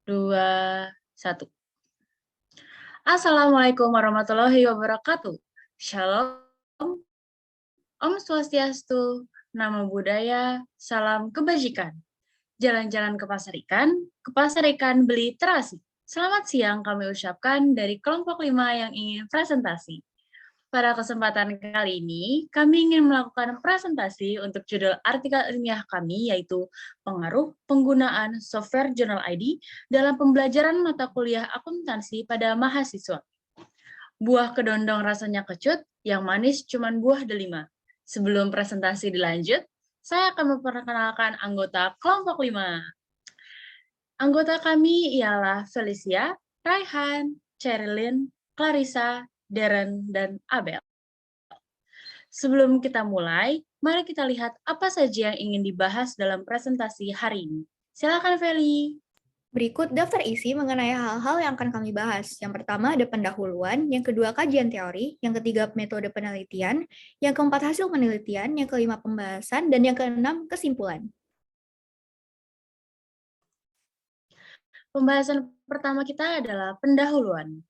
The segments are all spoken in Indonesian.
2, 1. Assalamualaikum warahmatullahi wabarakatuh. Shalom, Om Swastiastu, Namo Buddhaya, Salam Kebajikan. Jalan-jalan ke pasar ikan beli terasi. Selamat siang kami ucapkan dari kelompok 5 yang ingin presentasi. Pada kesempatan kali ini, kami ingin melakukan presentasi untuk judul artikel ilmiah kami, yaitu pengaruh penggunaan software Journal ID dalam pembelajaran mata kuliah akuntansi pada mahasiswa. Buah kedondong rasanya kecut, yang manis cuman buah delima. Sebelum presentasi dilanjut, saya akan memperkenalkan anggota kelompok 5. Anggota kami ialah Felicia, Raihan, Cherilyn, Clarissa, Darren, dan Abel. Sebelum kita mulai, mari kita lihat apa saja yang ingin dibahas dalam presentasi hari ini. Silakan, Feli. Berikut daftar isi mengenai hal-hal yang akan kami bahas. Yang pertama ada pendahuluan, yang kedua kajian teori, yang ketiga metode penelitian, yang keempat hasil penelitian, yang kelima pembahasan, dan yang keenam kesimpulan. Pembahasan pertama kita adalah pendahuluan.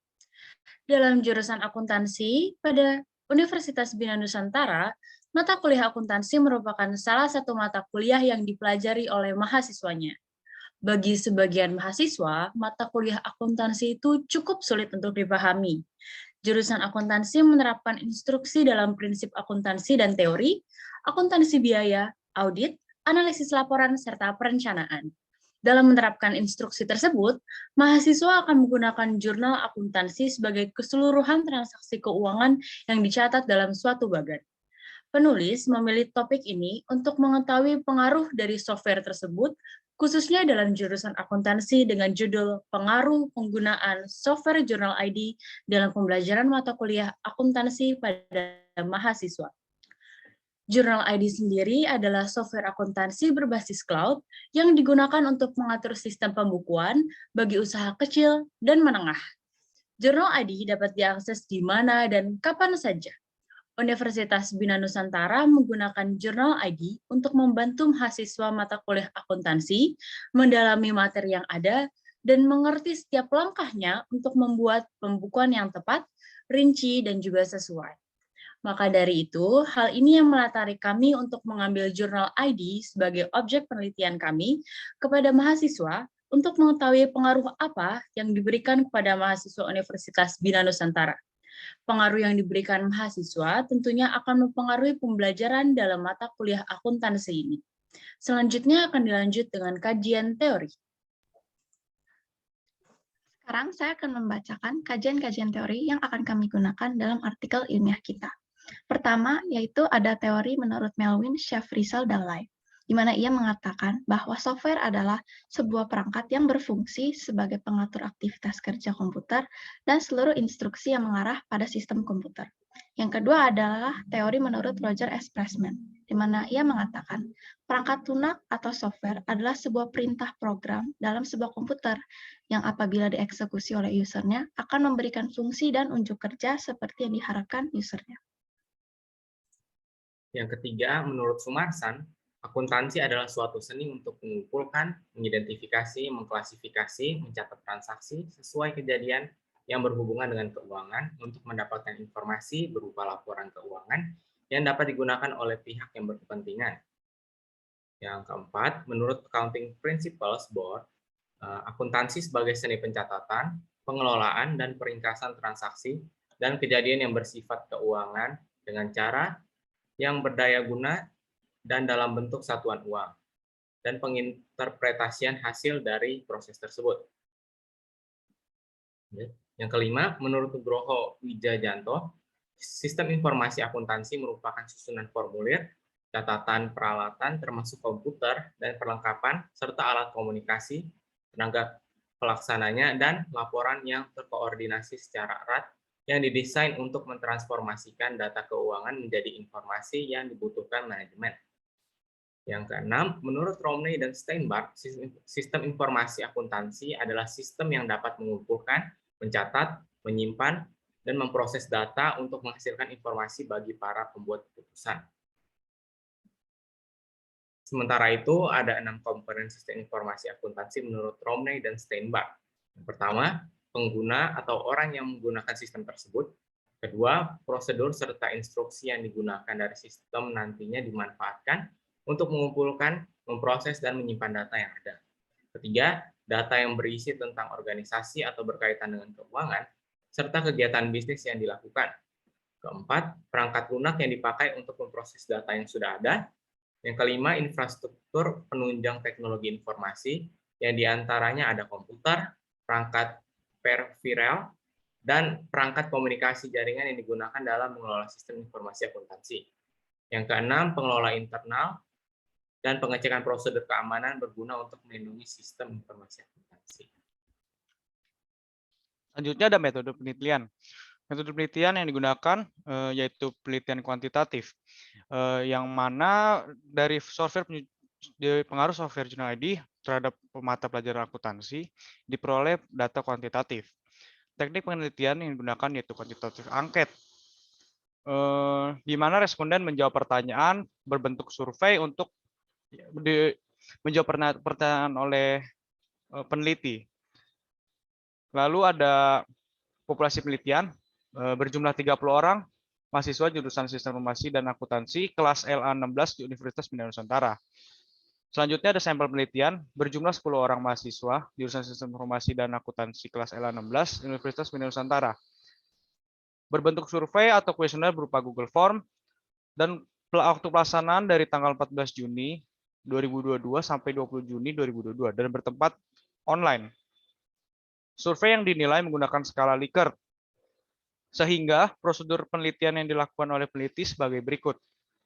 Dalam jurusan akuntansi pada Universitas Bina Nusantara, mata kuliah akuntansi merupakan salah satu mata kuliah yang dipelajari oleh mahasiswanya. Bagi sebagian mahasiswa, mata kuliah akuntansi itu cukup sulit untuk dipahami. Jurusan akuntansi menerapkan instruksi dalam prinsip akuntansi dan teori, akuntansi biaya, audit, analisis laporan, serta perencanaan. Dalam menerapkan instruksi tersebut, mahasiswa akan menggunakan jurnal akuntansi sebagai keseluruhan transaksi keuangan yang dicatat dalam suatu bagan. Penulis memilih topik ini untuk mengetahui pengaruh dari software tersebut, khususnya dalam jurusan akuntansi dengan judul Pengaruh Penggunaan Software Journal ID dalam Pembelajaran Mata Kuliah Akuntansi pada Mahasiswa. Journal ID sendiri adalah software akuntansi berbasis cloud yang digunakan untuk mengatur sistem pembukuan bagi usaha kecil dan menengah. Journal ID dapat diakses di mana dan kapan saja. Universitas Bina Nusantara menggunakan Journal ID untuk membantu mahasiswa mata kuliah akuntansi mendalami materi yang ada dan mengerti setiap langkahnya untuk membuat pembukuan yang tepat, rinci, dan juga sesuai. Maka dari itu, hal ini yang melatari kami untuk mengambil Journal ID sebagai objek penelitian kami kepada mahasiswa untuk mengetahui pengaruh apa yang diberikan kepada mahasiswa Universitas Bina Nusantara. Pengaruh yang diberikan mahasiswa tentunya akan mempengaruhi pembelajaran dalam mata kuliah akuntansi ini. Selanjutnya akan dilanjut dengan kajian teori. Sekarang saya akan membacakan kajian-kajian teori yang akan kami gunakan dalam artikel ilmiah kita. Pertama, yaitu ada teori menurut Melvin Schaff-Rizal Dalai, di mana ia mengatakan bahwa software adalah sebuah perangkat yang berfungsi sebagai pengatur aktivitas kerja komputer dan seluruh instruksi yang mengarah pada sistem komputer. Yang kedua adalah teori menurut Roger S. Pressman, di mana ia mengatakan perangkat lunak atau software adalah sebuah perintah program dalam sebuah komputer yang apabila dieksekusi oleh usernya akan memberikan fungsi dan unjuk kerja seperti yang diharapkan usernya. Yang ketiga, menurut Sumarsan, akuntansi adalah suatu seni untuk mengumpulkan, mengidentifikasi, mengklasifikasi, mencatat transaksi sesuai kejadian yang berhubungan dengan keuangan untuk mendapatkan informasi berupa laporan keuangan yang dapat digunakan oleh pihak yang berkepentingan. Yang keempat, menurut Accounting Principles Board, akuntansi sebagai seni pencatatan, pengelolaan, dan peringkasan transaksi dan kejadian yang bersifat keuangan dengan cara yang berdaya guna dan dalam bentuk satuan uang, dan penginterpretasian hasil dari proses tersebut. Yang kelima, menurut Nugroho Wijajanto, sistem informasi akuntansi merupakan susunan formulir, catatan peralatan termasuk komputer dan perlengkapan, serta alat komunikasi, tenaga pelaksananya, dan laporan yang terkoordinasi secara erat yang didesain untuk mentransformasikan data keuangan menjadi informasi yang dibutuhkan manajemen. Yang keenam, menurut Romney dan Steinbach, sistem informasi akuntansi adalah sistem yang dapat mengumpulkan, mencatat, menyimpan, dan memproses data untuk menghasilkan informasi bagi para pembuat keputusan. Sementara itu, ada 6 komponen sistem informasi akuntansi menurut Romney dan Steinbach. Yang pertama, pengguna atau orang yang menggunakan sistem tersebut. Kedua, prosedur serta instruksi yang digunakan dari sistem nantinya dimanfaatkan untuk mengumpulkan, memproses, dan menyimpan data yang ada. Ketiga, data yang berisi tentang organisasi atau berkaitan dengan keuangan, serta kegiatan bisnis yang dilakukan. Keempat, perangkat lunak yang dipakai untuk memproses data yang sudah ada. Yang kelima, infrastruktur penunjang teknologi informasi, yang diantaranya ada komputer, perangkat peripheral, dan perangkat komunikasi jaringan yang digunakan dalam mengelola sistem informasi akuntansi. Yang keenam, pengelola internal dan pengecekan prosedur keamanan berguna untuk melindungi sistem informasi akuntansi. Selanjutnya ada metode penelitian. Metode penelitian yang digunakan yaitu penelitian kuantitatif, yang mana dari pengaruh software Journal ID terhadap mata pelajaran akuntansi diperoleh data kuantitatif. Teknik penelitian yang digunakan yaitu kuantitatif angket, di mana responden menjawab pertanyaan berbentuk survei untuk menjawab pertanyaan oleh peneliti. Lalu ada populasi penelitian berjumlah 30 orang, mahasiswa jurusan Sistem Informasi dan Akuntansi kelas LA16 di Universitas Bina Nusantara. Selanjutnya ada sampel penelitian berjumlah 10 orang mahasiswa jurusan Sistem Informasi dan Akuntansi kelas LA16 di Universitas Bina Nusantara. Berbentuk survei atau kuesioner berupa Google Form, dan waktu pelaksanaan dari tanggal 14 Juni 2022 sampai 20 Juni 2022 dan bertempat online. Survei yang dinilai menggunakan skala Likert, sehingga prosedur penelitian yang dilakukan oleh peneliti sebagai berikut.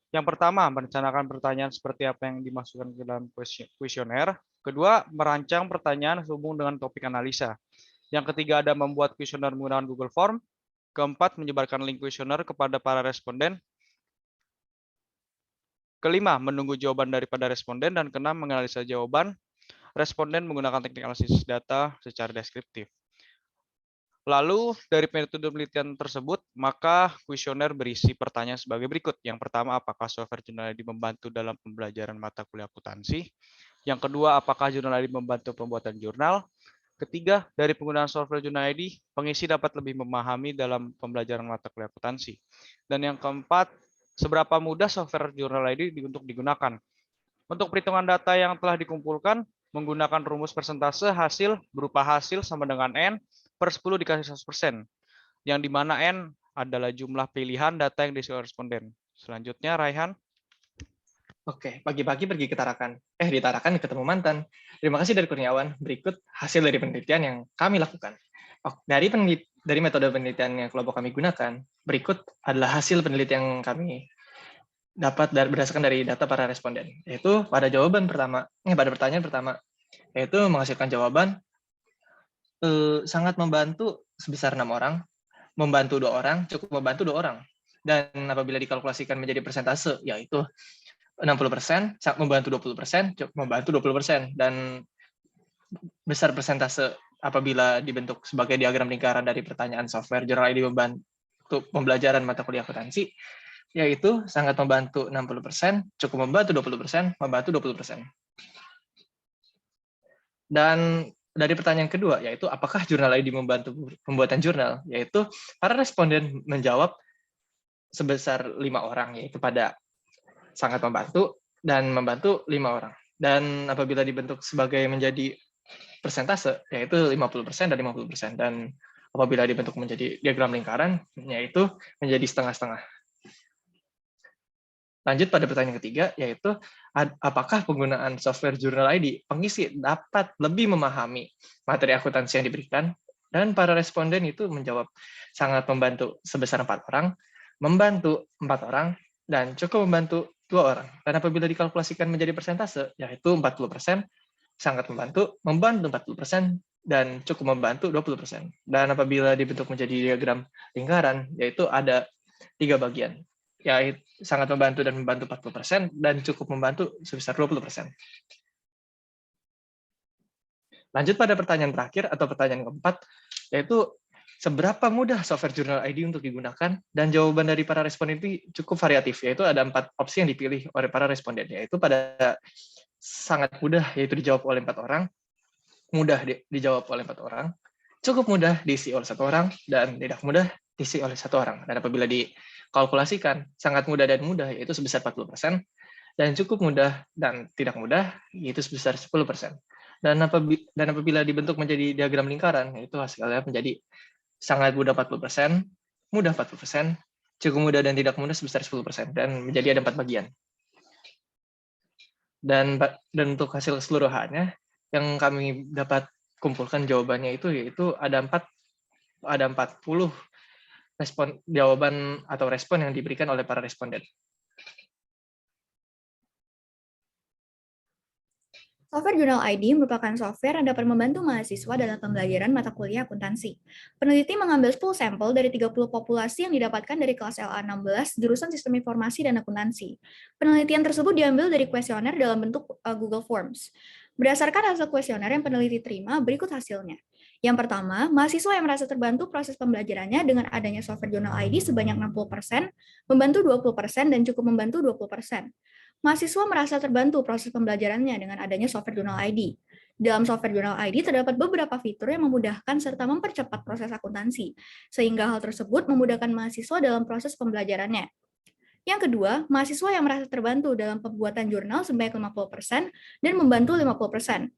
Yang pertama, merencanakan pertanyaan seperti apa yang dimasukkan ke dalam kuesioner. Kedua, merancang pertanyaan sehubung dengan topik analisa. Yang ketiga, ada membuat kuesioner menggunakan Google Form. Keempat, menyebarkan link kuesioner kepada para responden. Kelima, menunggu jawaban daripada responden. Dan keenam, menganalisa jawaban responden menggunakan teknik analisis data secara deskriptif. Lalu, dari metode penelitian tersebut, maka kuesioner berisi pertanyaan sebagai berikut. Yang pertama, apakah software Journal ID membantu dalam pembelajaran mata kuliah akuntansi? Yang kedua, apakah Journal ID membantu pembuatan jurnal? Ketiga, dari penggunaan software Journal ID, pengisi dapat lebih memahami dalam pembelajaran mata kuliah akuntansi. Dan yang keempat, seberapa mudah software Journal ID untuk digunakan? Untuk perhitungan data yang telah dikumpulkan, menggunakan rumus persentase hasil berupa hasil sama dengan N per 10 dikasih 100%, yang dimana N adalah jumlah pilihan data yang diisi oleh responden. Selanjutnya, Raihan. Oke, pagi-pagi pergi ke Tarakan. Di Tarakan ketemu mantan. Terima kasih dari Kurniawan. Berikut hasil dari penelitian yang kami lakukan. Dari metode penelitian yang kelompok kami gunakan, berikut adalah hasil penelitian yang kami dapat berdasarkan dari data para responden. Yaitu pada pertanyaan pertama, yaitu menghasilkan jawaban sangat membantu sebesar 6 orang, membantu 2 orang, cukup membantu 2 orang. Dan apabila dikalkulasikan menjadi persentase, yaitu 60%, membantu 20%, cukup membantu 20%. Dan besar persentase apabila dibentuk sebagai diagram lingkaran dari pertanyaan software Journal ID membantu pembelajaran mata kuliah akuntansi, yaitu sangat membantu 60%, cukup membantu 20%, membantu 20%. Dan dari pertanyaan kedua, yaitu apakah Journal ID membantu pembuatan jurnal, yaitu para responden menjawab sebesar 5 orang, yaitu pada sangat membantu dan membantu 5 orang. Dan apabila dibentuk sebagai menjadi persentase, yaitu 50% dan 50%. Dan apabila dibentuk menjadi diagram lingkaran, yaitu menjadi setengah-setengah. Lanjut pada pertanyaan ketiga, yaitu apakah penggunaan software Journal ID pengisi dapat lebih memahami materi akuntansi yang diberikan, dan para responden itu menjawab sangat membantu sebesar 4 orang, membantu 4 orang, dan cukup membantu 2 orang. Dan apabila dikalkulasikan menjadi persentase, yaitu 40%, sangat membantu 40%, dan cukup membantu 20%. Dan apabila dibentuk menjadi diagram lingkaran, yaitu ada 3 bagian, yaitu sangat membantu dan membantu 40%, dan cukup membantu sebesar 20%. Lanjut pada pertanyaan terakhir atau pertanyaan keempat, yaitu seberapa mudah software Journal ID untuk digunakan? Dan jawaban dari para responden itu cukup variatif, yaitu ada 4 opsi yang dipilih oleh para responden, yaitu pada sangat mudah, yaitu dijawab oleh 4 orang, mudah dijawab oleh 4 orang, cukup mudah diisi oleh 1 orang, dan tidak mudah diisi oleh 1 orang. Dan apabila dikalkulasikan, sangat mudah dan mudah, yaitu sebesar 40%, dan cukup mudah dan tidak mudah, yaitu sebesar 10%. Dan apabila dibentuk menjadi diagram lingkaran, yaitu hasilnya menjadi sangat mudah 40%, mudah 40%, cukup mudah dan tidak mudah sebesar 10%, dan menjadi ada 4 bagian. Dan untuk hasil keseluruhannya, yang kami dapat kumpulkan jawabannya yaitu ada 40 jawaban atau respon yang diberikan oleh para responden. Software Journal ID merupakan software yang dapat membantu mahasiswa dalam pembelajaran mata kuliah akuntansi. Peneliti mengambil 10 sampel dari 30 populasi yang didapatkan dari kelas LA16 jurusan Sistem Informasi dan Akuntansi. Penelitian tersebut diambil dari kuesioner dalam bentuk Google Forms. Berdasarkan hasil kuesioner yang peneliti terima, berikut hasilnya. Yang pertama, mahasiswa yang merasa terbantu proses pembelajarannya dengan adanya software Journal ID sebanyak 60%, membantu 20%, dan cukup membantu 20%. Mahasiswa merasa terbantu proses pembelajarannya dengan adanya software Journal ID. Dalam software Journal ID terdapat beberapa fitur yang memudahkan serta mempercepat proses akuntansi, sehingga hal tersebut memudahkan mahasiswa dalam proses pembelajarannya. Yang kedua, mahasiswa yang merasa terbantu dalam pembuatan jurnal sebanyak 50% dan membantu 50%.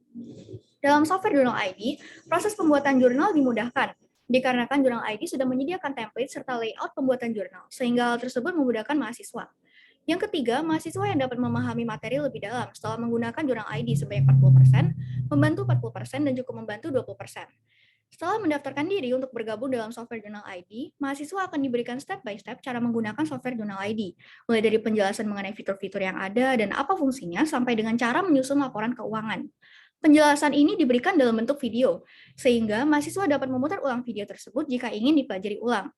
Dalam software Journal ID, proses pembuatan jurnal dimudahkan, dikarenakan Journal ID sudah menyediakan template serta layout pembuatan jurnal, sehingga hal tersebut memudahkan mahasiswa. Yang ketiga, mahasiswa yang dapat memahami materi lebih dalam setelah menggunakan Journal ID sebanyak 40%, membantu 40%, dan cukup membantu 20%. Setelah mendaftarkan diri untuk bergabung dalam software Journal ID, mahasiswa akan diberikan step by step cara menggunakan software Journal ID, mulai dari penjelasan mengenai fitur-fitur yang ada dan apa fungsinya, sampai dengan cara menyusun laporan keuangan. Penjelasan ini diberikan dalam bentuk video, sehingga mahasiswa dapat memutar ulang video tersebut jika ingin dipelajari ulang.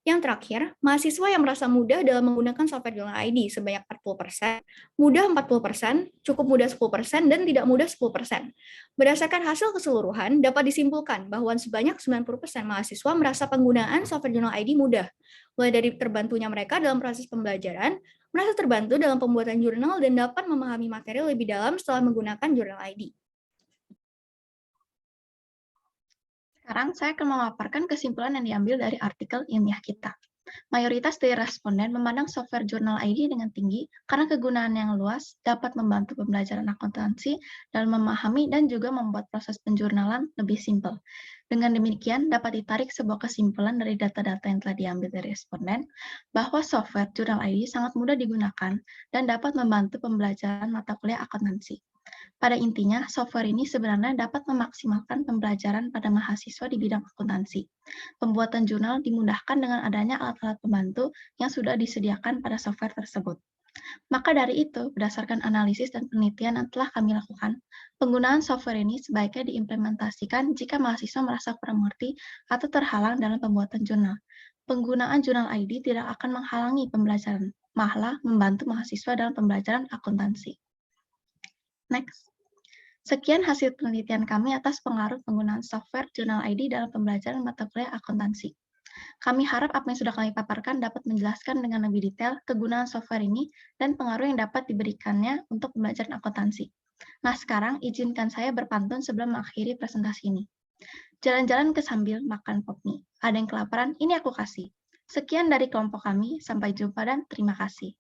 Yang terakhir, mahasiswa yang merasa mudah dalam menggunakan software Journal ID sebanyak 40%, mudah 40%, cukup mudah 10%, dan tidak mudah 10%. Berdasarkan hasil keseluruhan, dapat disimpulkan bahwa sebanyak 90% mahasiswa merasa penggunaan software Journal ID mudah, mulai dari terbantunya mereka dalam proses pembelajaran, merasa terbantu dalam pembuatan jurnal, dan dapat memahami materi lebih dalam setelah menggunakan Journal ID. Sekarang saya akan memaparkan kesimpulan yang diambil dari artikel ilmiah kita. Mayoritas dari responden memandang software Journal ID dengan tinggi karena kegunaan yang luas dapat membantu pembelajaran akuntansi dalam memahami dan juga membuat proses penjurnalan lebih simpel. Dengan demikian, dapat ditarik sebuah kesimpulan dari data-data yang telah diambil dari responden bahwa software Journal ID sangat mudah digunakan dan dapat membantu pembelajaran mata kuliah akuntansi. Pada intinya, software ini sebenarnya dapat memaksimalkan pembelajaran pada mahasiswa di bidang akuntansi. Pembuatan jurnal dimudahkan dengan adanya alat-alat pembantu yang sudah disediakan pada software tersebut. Maka dari itu, berdasarkan analisis dan penelitian yang telah kami lakukan, penggunaan software ini sebaiknya diimplementasikan jika mahasiswa merasa kurang mengerti atau terhalang dalam pembuatan jurnal. Penggunaan Journal ID tidak akan menghalangi pembelajaran, malah membantu mahasiswa dalam pembelajaran akuntansi. Next. Sekian hasil penelitian kami atas pengaruh penggunaan software Journal ID dalam pembelajaran mata kuliah akuntansi. Kami harap apa yang sudah kami paparkan dapat menjelaskan dengan lebih detail kegunaan software ini dan pengaruh yang dapat diberikannya untuk pembelajaran akuntansi. Nah, sekarang izinkan saya berpantun sebelum mengakhiri presentasi ini. Jalan-jalan ke sambil makan pop mie. Ada yang kelaparan, ini aku kasih. Sekian dari kelompok kami, sampai jumpa dan terima kasih.